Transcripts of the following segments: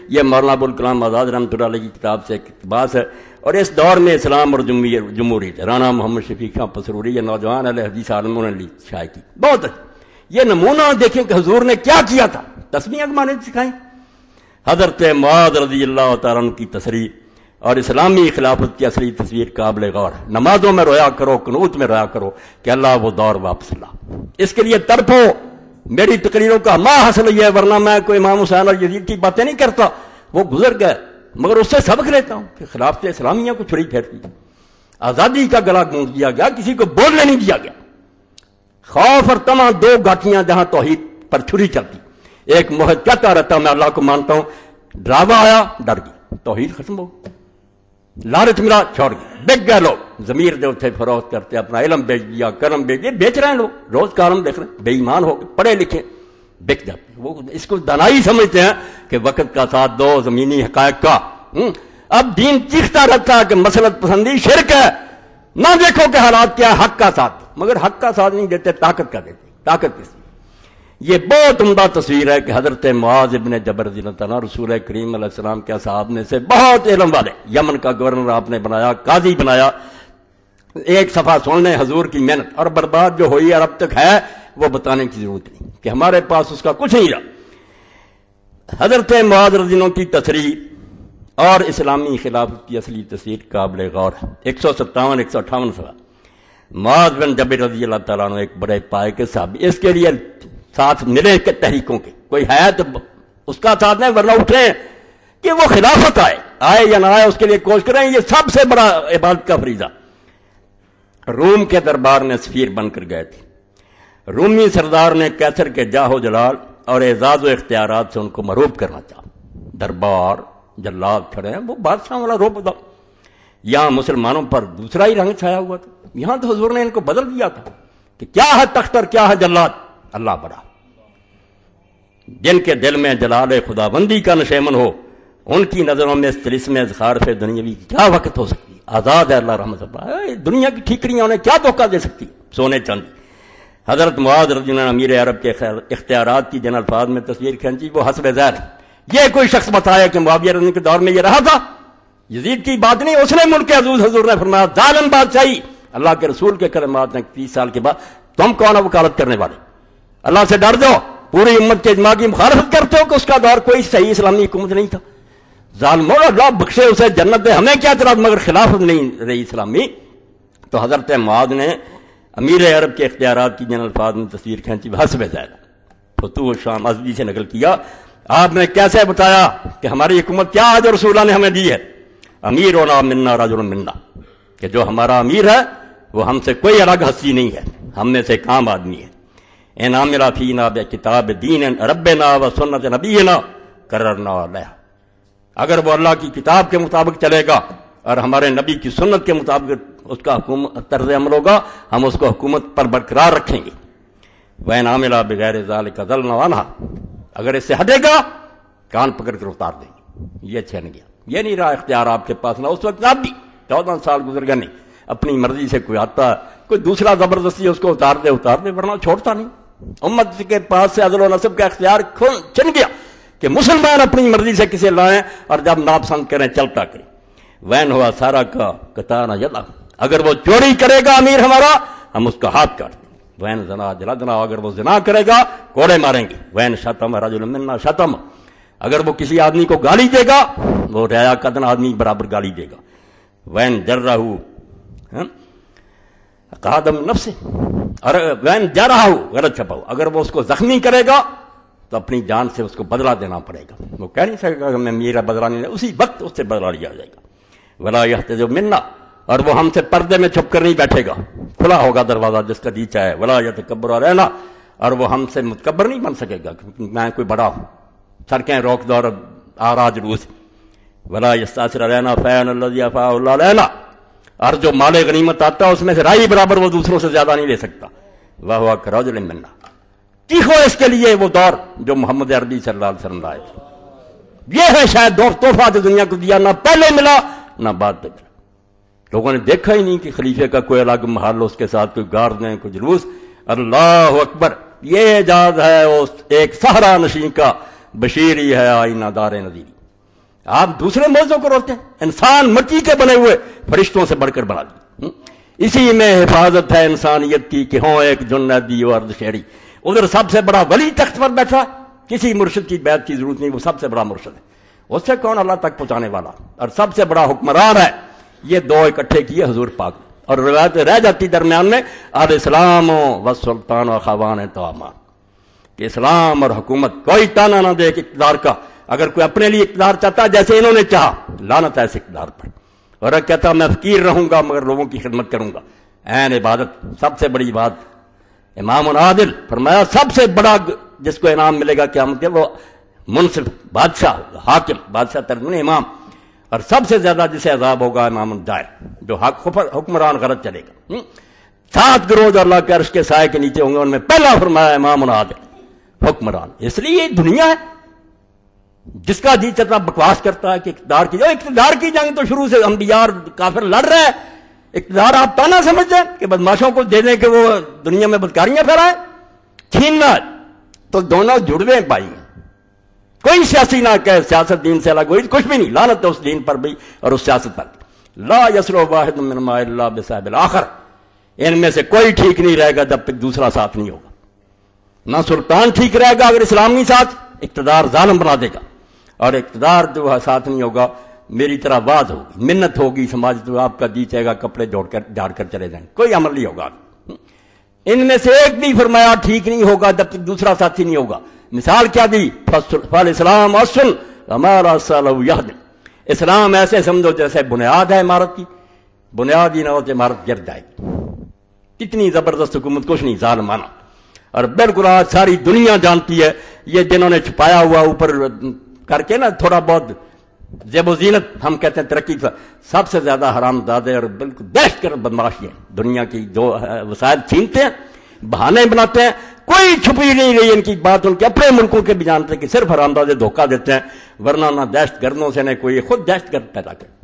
یہ مولانا ابوالکلام آزاد رحمۃ اللہ علیہ کی کتاب سے ایک اقتباس ہے. اور اس دور میں اسلام اور جمہوریت رانا محمد شفیق خان پسروری یہ نوجوان اہل حدیث عالموں نے شائع کی. بہت اچھا. یہ نمونہ دیکھیں کہ حضور نے کیا کیا تھا. تسمیہ معنی سکھائیں. حضرت معاذ رضی اللہ تعالیٰ عنہ کی تصریح اور اسلامی خلافت کی اصلی تصویر قابل غور ہے. نمازوں میں رویا کرو, قنوت میں رویا کرو کہ اللہ وہ دور واپس لا. اس کے لیے تڑپو. میری تقریروں کا ما حاصل یہ ہے, ورنہ میں کوئی امام حسین اور یزید کی باتیں نہیں کرتا, وہ گزر گئے, مگر اس سے سبق لیتا ہوں کہ خلافت اسلامیہ کو چھری پھیرتی. آزادی کا گلا گونج دیا گیا, کسی کو بولنے نہیں دیا گیا. خوف اور طمع دو گاٹیاں جہاں توحید پر چھری چلتی. ایک محد کہتا رہتا میں اللہ کو مانتا ہوں, ڈراوا آیا ڈر گیا, توحید ختم ہو. لالچ ملا چھوڑ گیا, بک گئے لوگ. ضمیر جو تھے فروخت کرتے, اپنا علم بیچ دیا, کرم بیچ دیا, بیچ رہے ہیں لوگ, روز کارم دیکھ رہے ہیں, بے ایمان ہو گئے, پڑھے لکھے بک جاتے. وہ اس کو دانائی سمجھتے ہیں کہ وقت کا ساتھ دو زمینی حقائق کا. اب دین چیختا رہتا ہے کہ مسلط پسندی شرک ہے. نہ دیکھو کہ حالات کیا, حق کا ساتھ, مگر حق کا ساتھ نہیں دیتے, طاقت کا دیتے. طاقت کس. یہ بہت عمدہ تصویر ہے کہ حضرت معاذ ابن جبل رضی اللہ تعالیٰ رسول کریم علیہ السلام کے اصحاب میں سے بہت علم والے, یمن کا گورنر آپ نے بنایا, قاضی بنایا. ایک صفحہ سن لیں حضور کی محنت, اور برباد جو ہوئی اور اب تک ہے وہ بتانے کی ضرورت نہیں کہ ہمارے پاس اس کا کچھ نہیں رہا. حضرت معاذ رضی اللہ کی تصریح اور اسلامی خلافت کی اصلی تصویر قابل غور ہے. 157 158 صفحہ. معاذ بن جبل رضی اللہ تعالیٰ عنہ ایک بڑے پائے کے صحابی, اس کے لیے ساتھ ملے کے تحریکوں کے کوئی ہے تو اس کا ساتھ نہیں, ورنہ اٹھیں کہ وہ خلافت آئے یا نہ آئے, اس کے لیے کوشش کریں. یہ سب سے بڑا عبادت کا فریضہ. روم کے دربار میں سفیر بن کر گئے تھے. رومی سردار نے کیسر کے جاہو جلال اور اعزاز و اختیارات سے ان کو مروب کرنا چاہا. دربار جلاد کھڑے ہیں, وہ بادشاہ والا روب تھا. یہاں مسلمانوں پر دوسرا ہی رنگ چھایا ہوا تھا. یہاں تو حضور نے ان کو بدل دیا تھا کہ کیا ہے تخت اور کیا ہے جلاد. اللہ بڑا. جن کے دل میں جلال خدا بندی کا نشیمن ہو, ان کی نظروں میں اس طلسم اذخار سے دنیاوی کی کیا وقت ہو سکتی ہے. آزاد ہے اللہ رحمت اللہ. دنیا کی ٹھیکریاں انہیں کیا دھوکہ دے سکتی, سونے چاندی. حضرت معاذ رضی اللہ عنہ امیر عرب کے اختیارات کی جن الفاظ میں تصویر کھینچی وہ حسب ذیل. یہ کوئی شخص بتایا کہ معاویہ رضی اللہ کے دور میں یہ رہا تھا. یزید کی بات نہیں, اس نے ملک عزوز حضور نے فرمایا ظالم بادشاہی. اللہ کے رسول کے کلمات ہیں 30 سال کے بعد تم کون ہو وکالت کرنے والے. اللہ سے ڈر جاؤ. پوری امت کے اجماع کی مخالفت کرتے ہو کہ اس کا دور کوئی صحیح اسلامی حکومت نہیں تھا. ظالموں, اللہ بخشے اسے جنت دے, ہمیں کیا اعتراض, مگر خلافت نہیں رہی اسلامی. تو حضرت معاذ نے امیر عرب کے اختیارات کی جن الفاظ میں تصویر کھینچی حسب ذیل. فتوح شام ازدی سے نقل کیا. آپ نے کیسے بتایا کہ ہماری حکومت کیا ہے جو رسول اللہ نے ہمیں دی ہے. امیرنا منا رجل منا, کہ جو ہمارا امیر ہے وہ ہم سے کوئی الگ ہستی نہیں ہے, ہم میں سے ایک عام آدمی ہے. ان عامل فینا بکتاب دین ربنا و سنت نبینا قررنا علیہ. اگر وہ اللہ کی کتاب کے مطابق چلے گا اور ہمارے نبی کی سنت کے مطابق اس کا حکومت طرز عمل ہوگا, ہم اس کو حکومت پر برقرار رکھیں گے. وَإِنْ عَمِلَ بِغَيْرِ ذَلِكَ ضَلَّنَا عَنْهَا, اگر اس سے ہٹے گا کان پکڑ کر اتار دیں گے. یہ چھن گیا. یہ نہیں رہا اختیار آپ کے پاس نہ اس وقت. آپ بھی 14 سال گزر گئے نہیں. اپنی مرضی سے کوئی آتا, کوئی دوسرا زبردستی اس کو اتار دے, ورنہ چھوڑتا نہیں. امت کے پاس سے عدل و نصب کا اختیار چھن گیا کہ مسلمان اپنی مرضی سے کسے لائیں اور جب ناپسند کریں چلتا کریں. وین ہوا سارا کا کتانا جلا, اگر وہ چوری کرے گا امیر ہمارا ہم اس کا ہاتھ کاٹ دیں. وین زنا جلدنا, اگر وہ زنا کرے گا کوڑے ماریں گے. وین شتم رجل منا شتم, اگر وہ کسی آدمی کو گالی دے گا وہ ریا قدن آدمی برابر گالی دے گا. وین جرہو قادم نفس, اور وین جا رہا ہو غلط چھپاؤ, اگر وہ اس کو زخمی کرے گا تو اپنی جان سے اس کو بدلہ دینا پڑے گا. وہ کہہ نہیں سکے گا کہ میں میرا بدلہ نہیں لے, اسی وقت اس سے بدلہ لیا جائے گا. ولا یحتجب منا, اور وہ ہم سے پردے میں چھپ کر نہیں بیٹھے گا, کھلا ہوگا دروازہ جس کا جی چاہے. ولا یتکبر علینا, اور وہ ہم سے متکبر نہیں بن سکے گا کیونکہ میں کوئی بڑا ہوں, سڑکیں روک دو اور آرا جلوس. ولا یستاثر علینا فیان الذی افاء اللہ علینا, اور جو مال غنیمت آتا ہے اس میں سے رائی برابر وہ دوسروں سے زیادہ نہیں لے سکتا. وہو کرجل منا, چیخو اس کے لیے وہ دور جو محمد عربی صلی اللہ علیہ وسلم لائے تھے. یہ ہے شاید دور تحفہ جو دنیا کو دیا, نہ پہلے ملا نہ بعد میں ملا. لوگوں نے دیکھا ہی نہیں کہ خلیفے کا کوئی الگ محل, اس کے ساتھ کوئی گاردیں, کوئی جلوس. اللہ اکبر, یہ اعجاز ہے اس ایک صحرا نشین کا, بشیری ہے آئینہ دار نذیری. آپ دوسرے موضوع کو روکتے ہیں. انسان مٹی کے بنے ہوئے فرشتوں سے بڑھ کر بنا دی. اسی میں حفاظت ہے انسانیت کی کہ ہوں ایک جنیدی و ارد شہری. ادھر سب سے بڑا ولی تخت پر بیٹھا, کسی مرشد کی بیعت کی ضرورت نہیں, وہ سب سے بڑا مرشد ہے. اس سے کون اللہ تک پہنچانے والا, اور سب سے بڑا حکمران ہے. یہ دو اکٹھے کیے حضور پاک, اور روایت رہ جاتی درمیان میں اب اسلام و سلطان و خوان توامہ, کہ اسلام اور حکومت کوئی تانا نہ دے اقتدار کا. اگر کوئی اپنے لیے اقتدار چاہتا ہے جیسے انہوں نے چاہا, لعنت ہے اس اقتدار پر. اور ایک کہتا میں فقیر رہوں گا مگر لوگوں کی خدمت کروں گا. عین عبادت سب سے بڑی بات. امام عادل فرمایا سب سے بڑا جس کو انعام ملے گا قیامت کے وہ منصف بادشاہ, حاکم, بادشاہ ترجمہ امام. اور سب سے زیادہ جسے عذاب ہوگا امام الدائر, جو حکمران غلط چلے گا. 7 گروہ اللہ کے عرش کے سائے کے نیچے ہوں گے, ان میں پہلا فرمایا امام عادل حکمران. اس لیے یہ دنیا ہے جس کا جی چتا بکواس کرتا ہے کہ اقتدار کی جنگ تو شروع سے انبیاء اور کافر لڑ رہے ہیں. اقتدار آپ تانا سمجھتے ہیں کہ بدماشوں کو دے دیں کہ وہ دنیا میں بدکاریاں پھیلائیں, چھیننا تو دونوں جڑوے پائی ہیں. کوئی سیاسی نہ کہ سیاست دین سے الگ ہوئی, کچھ بھی نہیں. لعنت ہے اس دین پر بھی اور اس سیاست پر. لا یسلو واحد منہما الا بصاحب الاخر, ان میں سے کوئی ٹھیک نہیں رہے گا جب تک دوسرا ساتھ نہیں ہوگا. نہ سلطان ٹھیک رہے گا اگر اسلام نہیں ساتھ, اقتدار ظالم بنا دے گا. اور اقتدار جو ہے ساتھ نہیں ہوگا, میری طرح واز ہوگی, منت ہوگی سماج, تو آپ کا جی چاہے گا کپڑے جھاڑ کر چلے جائیں, کوئی عمل نہیں ہوگا. ان میں سے ایک بھی فرمایا ٹھیک نہیں ہوگا جب تک دوسرا ساتھی نہیں ہوگا. مثال کیا دی, فالاسلام اصل ہمارا صالح یہد. اسلام ایسے سمجھو جیسے بنیاد ہے عمارت کی, بنیاد ہی نہ ہو تو عمارت گر جائے گی. کتنی زبردست حکومت, کچھ نہیں, ظالمانہ. اور بالکل آج ساری دنیا جانتی ہے, یہ جنہوں نے چھپایا ہوا اوپر کر کے نا تھوڑا بہت زیب و زینت, ہم کہتے ہیں ترقی, سب سے زیادہ حرام زادے اور بالکل دہشت گرد بدماش ہیں. دنیا کی جو وسائل چھینتے ہیں, بہانے بناتے ہیں, کوئی چھپی نہیں رہی ان کی بات. ان کے اپنے ملکوں کے بھی جانتے ہیں کہ صرف حرام زادے دھوکہ دیتے ہیں, ورنہ نہ دہشت گردوں سے نہ کوئی, خود دہشت گرد پیدا کرتے.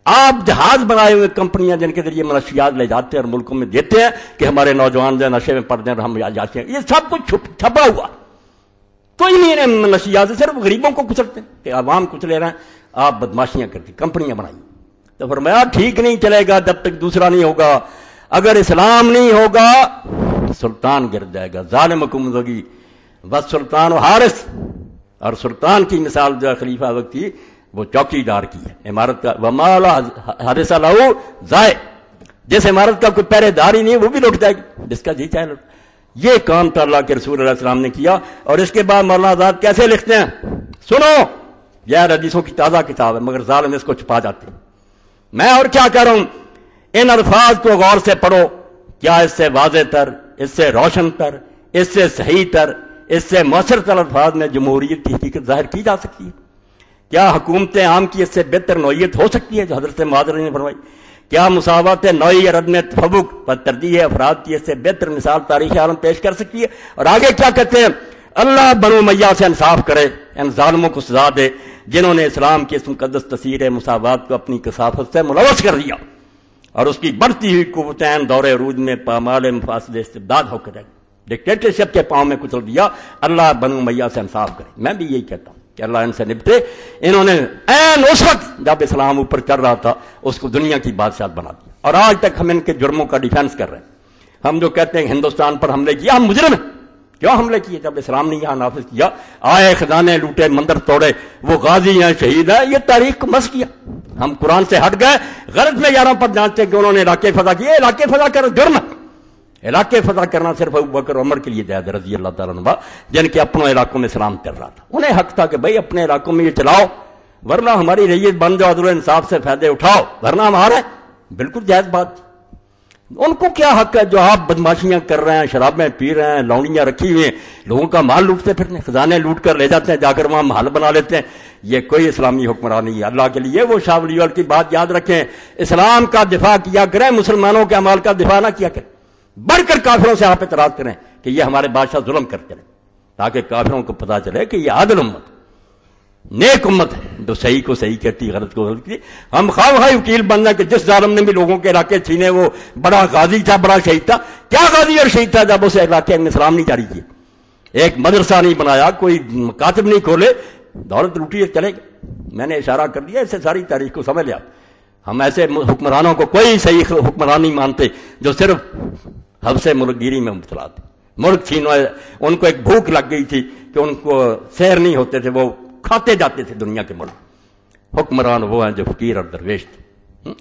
آپ جہاز بنائے ہوئے کمپنیاں جن کے ذریعے منشیات لے جاتے ہیں اور ملکوں میں دیتے ہیں کہ ہمارے نوجوان جو نشے میں پڑ جائیں اور ہم جاتے ہیں, یہ سب کچھ چھپا ہوا. کوئی نہیں منشیات, صرف غریبوں کو کچلتے ہیں کہ عوام کچھ لے رہے ہیں, آپ بدماشیاں کرتے, کمپنیاں بنائی. تو فرمایا ٹھیک نہیں چلے گا جب تک دوسرا نہیں ہوگا. اگر اسلام نہیں ہوگا سلطان گر جائے گا, ظالم حکومت ہوگی. بس سلطان و حارث, اور سلطان کی مثال جو خلیفہ وقت کی وہ چوکی دار کی ہے عمارت کا. وما لا حارث لہو ضائع, جس عمارت کا کوئی پہرے دار ہی نہیں وہ بھی لوٹ جائے گی, جس کا جی چاہے لوٹ. یہ کام تو اللہ کے رسول علیہ السلام نے کیا. اور اس کے بعد مولانا آزاد کیسے لکھتے ہیں, سنو یہ حدیثوں کی تازہ کتاب ہے مگر ظالم اس کو چھپا جاتے ہیں. میں اور کیا کہہ رہا ہوں, ان الفاظ کو غور سے پڑھو. کیا اس سے واضح تر, اس سے روشن تر, اس سے صحیح تر, اس سے مؤثر تر الفاظ میں جمہوریت کی حقیقت ظاہر کی جا سکتی ہے؟ کیا حکومت عام کی اس سے بہتر نوعیت ہو سکتی ہے جو حضرت معاذ نے فرمائی؟ کیا مساوات نوعی اور عدم تفوق پر ترجیح افراد کی اس سے بہتر مثال تاریخ عالم پیش کر سکتی ہے؟ اور آگے کیا کہتے ہیں, اللہ بنو امیہ سے انصاف کرے, ان ظالموں کو سزا دے جنہوں نے اسلام کی اس مقدس تصویر مساوات کو اپنی کثافت سے ملوث کر دیا اور اس کی بڑھتی ہوئی قوتین دور عروج میں پامال مفاسد استبداد ہو کر ڈکٹیٹرشپ کے پاؤں میں کچل دیا. اللہ بنو امیہ سے انصاف کرے. میں بھی یہی کہتا ہوں کہ اللہ ان سے نپٹے. انہوں نے عین اس وقت جب اسلام اوپر چل رہا تھا اس کو دنیا کی بادشاہت بنا دیا, اور آج تک ہم ان کے جرموں کا ڈیفینس کر رہے ہیں. ہم جو کہتے ہیں کہ ہندوستان پر حملے کیا, ہم مجرم ہیں. کیوں حملے کیے جب اسلام نے یہاں نافذ کیا؟ آئے خزانے لوٹے, مندر توڑے, وہ غازی ہیں, شہید ہیں, یہ تاریخ کو مس کیا. ہم قرآن سے ہٹ گئے, غلط میں یاروں پر جانتے کہ انہوں نے علاقے فتح کیے. علاقے فتح کر جرم ہے. علاقے فتح کرنا صرف ابوبکر عمر کے لیے جائز رضی اللہ تعالیٰ عنہ, جن کے اپنے علاقوں میں اسلام چل رہا تھا. انہیں حق تھا کہ بھائی اپنے علاقوں میں یہ چلاؤ, ورنہ ہماری ریت بن جاؤ, عدل و انصاف سے فائدے اٹھاؤ, ورنہ ہم آ رہے ہیں. بالکل جائز بات. ان کو کیا حق ہے جو آپ بدماشیاں کر رہے ہیں, شرابیں پی رہے ہیں, لونڈیاں رکھی ہوئی ہیں, لوگوں کا مال لوٹتے پھرنے, خزانے لوٹ کر لے جاتے ہیں, جا کر وہاں محل بنا لیتے ہیں. یہ کوئی اسلامی حکمرانی ہے. اللہ کے لیے وہ شاہ ولی اللہ کی بات یاد رکھیں, اسلام کا دفاع کیا کریں, مسلمانوں کے اعمال کا دفاع نہ کیا کریں. بڑھ کر کافروں سے آپ اعتراض کریں کہ یہ ہمارے بادشاہ ظلم کرتے رہے, تاکہ کافروں کو پتا چلے کہ یہ عادل امت, نیک امت ہے جو صحیح کو صحیح کہتی, غلط کو غلط کہتی. ہم خواہ وکیل بننا کہ جس ظالم نے بھی لوگوں کے علاقے چھینے وہ بڑا غازی تھا, بڑا شہید تھا. کیا غازی اور شہید تھا جب اسے علاقے میں اسلام نہیں جاری کیا, ایک مدرسہ نہیں بنایا, کوئی مکاتب نہیں کھولے, دولت لوٹی چلے گا. میں نے اشارہ کر دیا، اس سے ساری تاریخ کو سمجھ لیا. ہم ایسے حکمرانوں کو کوئی صحیح حکمران نہیں مانتے جو صرف حبس ملک گیری میں مبتلا تھے. ملک چھینو، ان کو ایک بھوک لگ گئی تھی کہ ان کو سیر نہیں ہوتے تھے، وہ کھاتے جاتے تھے دنیا کے ملک. حکمران وہ ہیں جو فقیر اور درویش تھے.